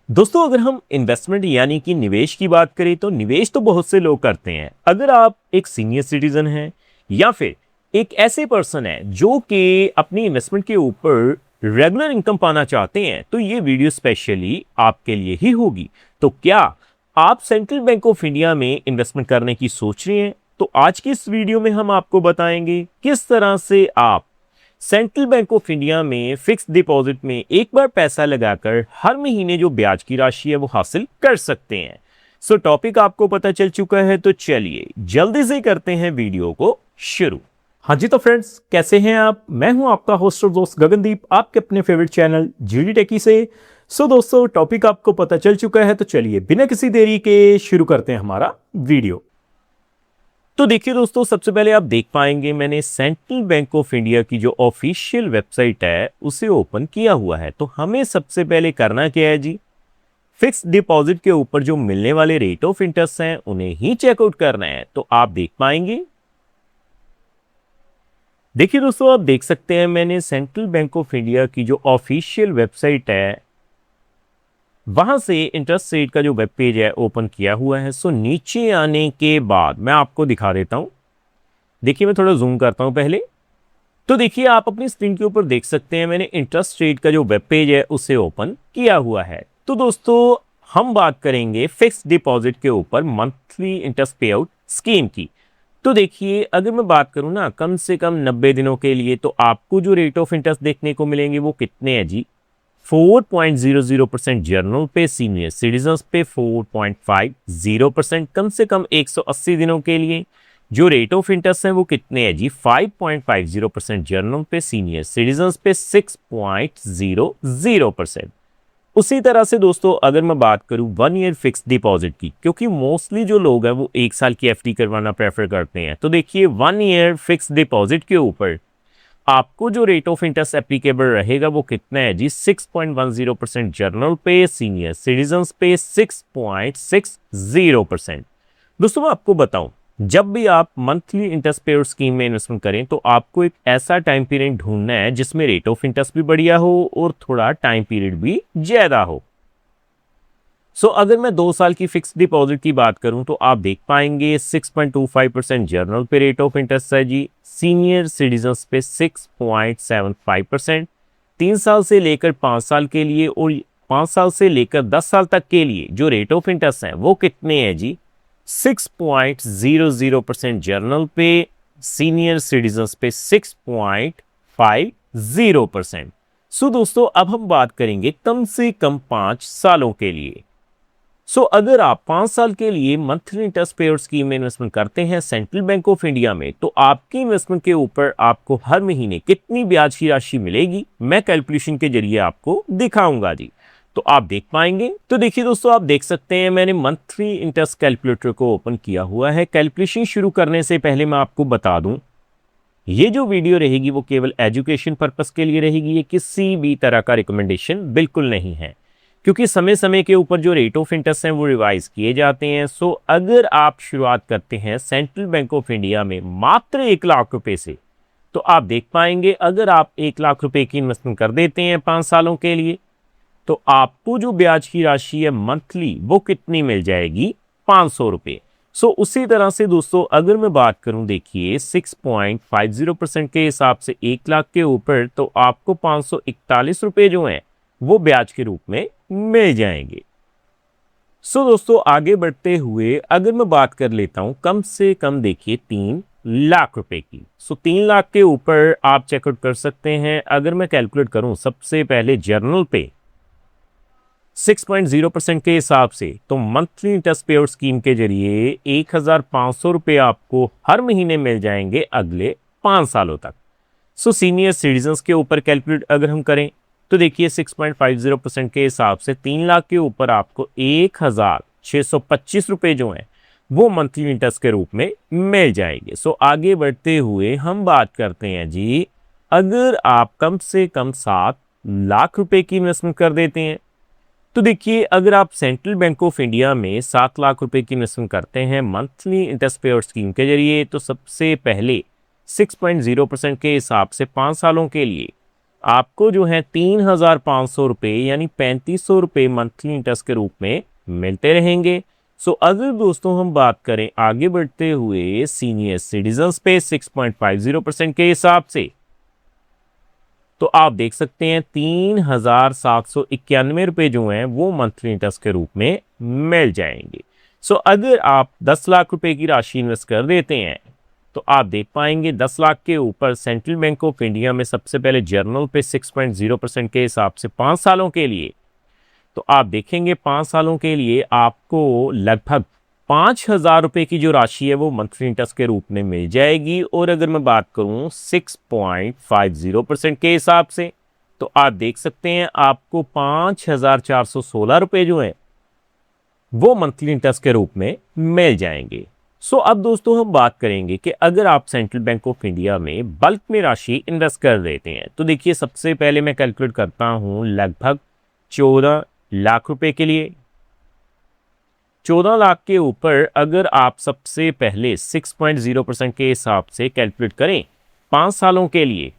दोस्तों, अगर हम इन्वेस्टमेंट यानी कि निवेश की बात करें तो निवेश तो बहुत से लोग करते हैं। अगर आप एक सीनियर सिटीजन हैं या फिर एक ऐसे पर्सन है जो कि अपनी इन्वेस्टमेंट के ऊपर रेगुलर इनकम पाना चाहते हैं तो ये वीडियो स्पेशली आपके लिए ही होगी। तो क्या आप सेंट्रल बैंक ऑफ इंडिया में इन्वेस्टमेंट करने की सोच रहे हैं? तो आज की इस वीडियो में हम आपको बताएंगे किस तरह से आप सेंट्रल बैंक ऑफ इंडिया में फिक्स डिपॉजिट में एक बार पैसा लगाकर हर महीने जो ब्याज की राशि है वो हासिल कर सकते हैं। सो टॉपिक आपको पता चल चुका है, तो चलिए जल्दी से करते हैं वीडियो को शुरू। हाँ जी, तो फ्रेंड्स कैसे हैं आप? मैं हूं आपका होस्ट और दोस्त गगनदीप, आपके अपने फेवरेट चैनल जीडी टेकी से। सो दोस्तों, टॉपिक आपको पता चल चुका है, तो चलिए बिना किसी देरी के शुरू करते हैं हमारा वीडियो। तो देखिए दोस्तों, सबसे पहले आप देख पाएंगे मैंने सेंट्रल बैंक ऑफ इंडिया की जो ऑफिशियल वेबसाइट है उसे ओपन किया हुआ है। तो हमें सबसे पहले करना क्या है जी, फिक्स डिपॉजिट के ऊपर जो मिलने वाले रेट ऑफ इंटरेस्ट हैं उन्हें ही चेकआउट करना है। तो आप देख पाएंगे, देखिए दोस्तों, आप देख सकते हैं मैंने सेंट्रल बैंक ऑफ इंडिया की जो ऑफिशियल वेबसाइट है वहां से इंटरेस्ट रेट का जो वेब पेज है ओपन किया हुआ है। सो नीचे आने के बाद मैं आपको दिखा देता हूं। देखिए, मैं थोड़ा जूम करता हूं पहले। तो देखिए, आप अपनी स्क्रीन के ऊपर देख सकते हैं मैंने इंटरेस्ट रेट का जो वेब पेज है उसे ओपन किया हुआ है। तो दोस्तों, हम बात करेंगे फिक्स डिपॉजिट के ऊपर मंथली इंटरेस्ट पे आउट स्कीम की। तो देखिए, अगर मैं बात करूं ना, कम से कम 90 दिनों के लिए तो आपको जो रेट ऑफ इंटरेस्ट देखने को मिलेंगे वो कितने हैं जी, 4.00% जनरल पे, सीनियर सिटीजन्स पे 4.50%, कम से कम 180 दिनों के लिए जो रेट ऑफ इंटरेस्ट है वो कितने हैं जी, 5.50% जनरल पे, सीनियर सिटीजन्स पे 6.00%। उसी तरह से दोस्तों, अगर मैं बात करूं 1 ईयर फिक्स डिपॉजिट की, क्योंकि मोस्टली जो लोग हैं वो 1 साल की एफडी करवाना प्रेफर करते हैं, तो देखिए 1 ईयर फिक्स डिपॉजिट के ऊपर आपको जो रेट ऑफ इंटरेस्ट एप्लीकेबल रहेगा वो कितना है जी, 6.10% जनरल पे, सीनियर सिटीजन्स पे 6.60%। दोस्तों, मैं आपको बताऊं, जब भी आप मंथली इंटरेस्ट पे स्कीम में इन्वेस्टमेंट करें तो आपको एक ऐसा टाइम पीरियड ढूंढना है जिसमें रेट ऑफ इंटरेस्ट भी बढ़िया हो और थोड़ा टाइम पीरियड भी ज्यादा हो। सो अगर मैं 2 साल की फिक्स डिपॉजिट की बात करूं तो आप देख पाएंगे 6.25% जनरल पे रेट ऑफ इंटरेस्ट है जी, सीनियर सिटीजन्स पे 6.75%। 3 साल से लेकर 5 साल के लिए और 5 साल से लेकर 10 साल तक के लिए जो रेट ऑफ इंटरेस्ट है वो कितने हैं जी, 6.00% जनरल पे, सीनियर सिटीजन्स पे 6.50%। सो दोस्तों, अब हम बात करेंगे कम से कम 5 सालों के लिए। अगर आप 5 साल के लिए मंथली इंटरेस्ट पेयर स्कीम में इन्वेस्टमेंट करते हैं सेंट्रल बैंक ऑफ इंडिया में, तो आपकी इन्वेस्टमेंट के ऊपर आपको हर महीने कितनी ब्याज की राशि मिलेगी मैं कैलकुलेशन के जरिए आपको दिखाऊंगा जी। तो आप देख पाएंगे। तो देखिए दोस्तों, आप देख सकते हैं मैंने मंथली इंटरेस्ट कैलकुलेटर को ओपन किया हुआ है। कैलकुलेशन शुरू करने से पहले मैं आपको बता दूं, ये जो वीडियो रहेगी वो केवल एजुकेशन पर्पस के लिए रहेगी, ये किसी भी तरह का रिकमेंडेशन बिल्कुल नहीं है, क्योंकि समय समय के ऊपर जो रेट ऑफ इंटरेस्ट हैं वो रिवाइज किए जाते हैं। अगर आप शुरुआत करते हैं सेंट्रल बैंक ऑफ इंडिया में मात्र 1 लाख रुपए से, तो आप देख पाएंगे अगर आप 1 लाख रुपए की इन्वेस्टमेंट कर देते हैं 5 सालों के लिए, तो आपको जो ब्याज की राशि है मंथली वो कितनी मिल जाएगी, 500 रुपए। उसी तरह से दोस्तों, अगर मैं बात करूं, देखिए 6.50% के हिसाब से 1 लाख के ऊपर तो आपको 541 रुपए जो हैं वो ब्याज के रूप में मिल जाएंगे। दोस्तों, आगे बढ़ते हुए अगर मैं बात कर लेता हूं कम से कम, देखिए 3 लाख रुपए की। 3 लाख के ऊपर आप चेकआउट कर सकते हैं। अगर मैं कैलकुलेट करूं सबसे पहले जर्नल पे 6.0% के हिसाब से, तो मंथली इंटरेस्ट पे आउट स्कीम के जरिए 1,500 रुपए आपको हर महीने मिल जाएंगे अगले 5 सालों तक। सीनियर सिटीजन्स के ऊपर कैलकुलेट अगर हम करें तो देखिए 6.50% के हिसाब से 3 लाख के ऊपर आपको 1,625 रुपए जो हैं वो मंथली इंटरेस्ट के रूप में मिल जाएंगे। आगे बढ़ते हुए हम बात करते हैं जी, अगर आप कम से कम 7 लाख रुपए की इन्वेस्टमेंट कर देते हैं, तो देखिए अगर आप सेंट्रल बैंक ऑफ इंडिया में 7 लाख रुपए की इन्वेस्टमेंट करते हैं मंथली इंटरेस्ट पे आउट स्कीम के जरिए, तो सबसे पहले 6.0% के हिसाब से 5 सालों के लिए आपको जो है 3,500 रुपये यानी 3,500 रुपये मंथली इंटरेस्ट के रूप में मिलते रहेंगे। सो अगर दोस्तों हम बात करें आगे बढ़ते हुए सीनियर सिटीजन्स पे 6.50% के हिसाब से, तो आप देख सकते हैं 3,791 रुपये जो हैं वो मंथली इंटरेस्ट के रूप में मिल जाएंगे। सो अगर आप 10 लाख रुपए की राशि इन्वेस्ट कर देते हैं तो आप देख पाएंगे 10 लाख के ऊपर सेंट्रल बैंक ऑफ इंडिया में सबसे पहले जर्नल पे 6.0% के हिसाब से 5 सालों के लिए, तो आप देखेंगे 5 सालों के लिए आपको लगभग 5,000 रुपये की जो राशि है वो मंथली इंटरेस्ट के रूप में मिल जाएगी। और अगर मैं बात करूं 6.50% के हिसाब से, तो आप देख सकते हैं आपको 5,416 रुपये जो है वो मंथली इंटरेस्ट के रूप में मिल जाएंगे। सो अब दोस्तों हम बात करेंगे कि अगर आप सेंट्रल बैंक ऑफ इंडिया में बल्क में राशि इन्वेस्ट कर देते हैं, तो देखिए सबसे पहले मैं कैलकुलेट करता हूं लगभग 14 लाख रुपए के लिए। 14 लाख के ऊपर अगर आप सबसे पहले 6.0% के हिसाब से कैलकुलेट करें 5 सालों के लिए,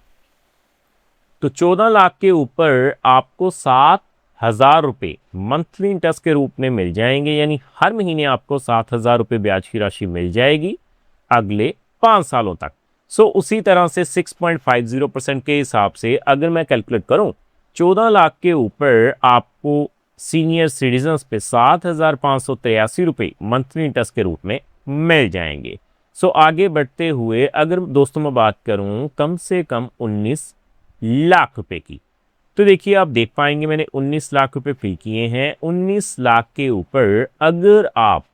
तो 14 लाख के ऊपर आपको 7,000 रुपये मंथली इंटरेस्ट के रूप में मिल जाएंगे, यानी हर महीने आपको 7,000 रुपये ब्याज की राशि मिल जाएगी अगले 5 सालों तक। सो उसी तरह से 6.50% के हिसाब से अगर मैं कैलकुलेट करूं 14 लाख के ऊपर आपको सीनियर सिटीजन्स पे 7,583 रुपये मंथली इंटरेस्ट के रूप में मिल जाएंगे। सो आगे बढ़ते हुए अगर दोस्तों मैं बात करूं कम से कम 19 लाख रुपए की, तो देखिए आप देख पाएंगे मैंने 19 लाख रुपए फिल किए हैं। 19 लाख के ऊपर अगर आप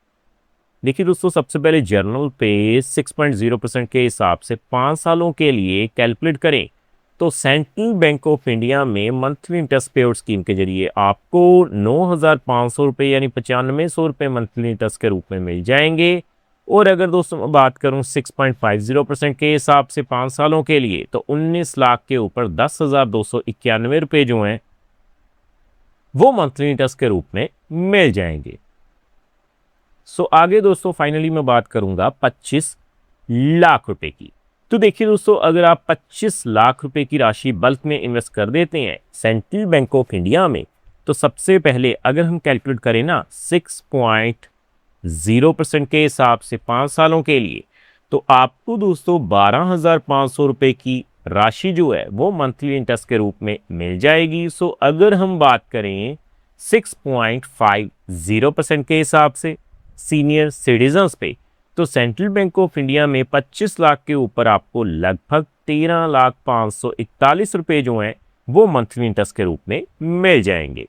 देखिए दोस्तों सबसे पहले जर्नल पे 6.0% के हिसाब से 5 सालों के लिए कैलकुलेट करें तो सेंट्रल बैंक ऑफ इंडिया में मंथली इंटरेस्ट पेड स्कीम के जरिए आपको 9,500 रुपये यानी 9,500 रुपये मंथली इंटरेस्ट के रूप में मिल जाएंगे। और अगर दोस्तों मैं बात करूं 6.50% के हिसाब से 5 सालों के लिए, तो 19 लाख के ऊपर 10,291 रुपये जो हैं वो मंथली इंटरेस्ट के रूप में मिल जाएंगे। सो आगे दोस्तों फाइनली मैं बात करूंगा 25 लाख रुपए की। तो देखिए दोस्तों अगर आप 25 लाख रुपए की राशि बल्क में इन्वेस्ट कर देते हैं सेंट्रल बैंक ऑफ इंडिया में, तो सबसे पहले अगर हम कैलकुलेट करें ना 6.0% के हिसाब से 5 सालों के लिए, तो आपको दोस्तों 12,500 रुपये की राशि जो है वो मंथली इंटरेस्ट के रूप में मिल जाएगी। सो अगर हम बात करें 6.50% के हिसाब से सीनियर सिटीजन्स पे, तो सेंट्रल बैंक ऑफ इंडिया में 25 लाख के ऊपर आपको लगभग 13,541 रुपये जो हैं वो मंथली इंटरेस्ट के रूप में मिल जाएंगे।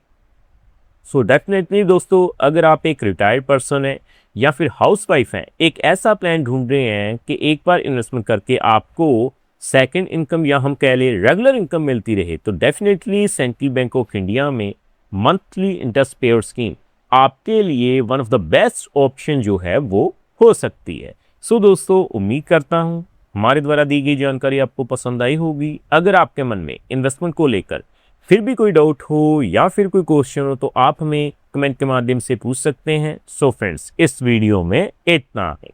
सो डेफिनेटली दोस्तों अगर आप एक रिटायर्ड पर्सन है या फिर हाउसवाइफ हैं, एक ऐसा प्लान ढूंढ रहे हैं कि एक बार इन्वेस्टमेंट करके आपको सेकंड इनकम या हम कह लें रेगुलर इनकम मिलती रहे, तो definitely central bank of India में मंथली इंटरेस्ट पेड स्कीम आपके लिए one of the best option जो है वो हो सकती है। सो दोस्तों उम्मीद करता हूं हमारे द्वारा दी गई जानकारी आपको पसंद आई होगी। अगर आपके मन में इन्वेस्टमेंट को लेकर फिर भी कोई डाउट हो या फिर कोई क्वेश्चन हो तो आप हमें कमेंट के माध्यम से पूछ सकते हैं। सो फ्रेंड्स इस वीडियो में इतना है।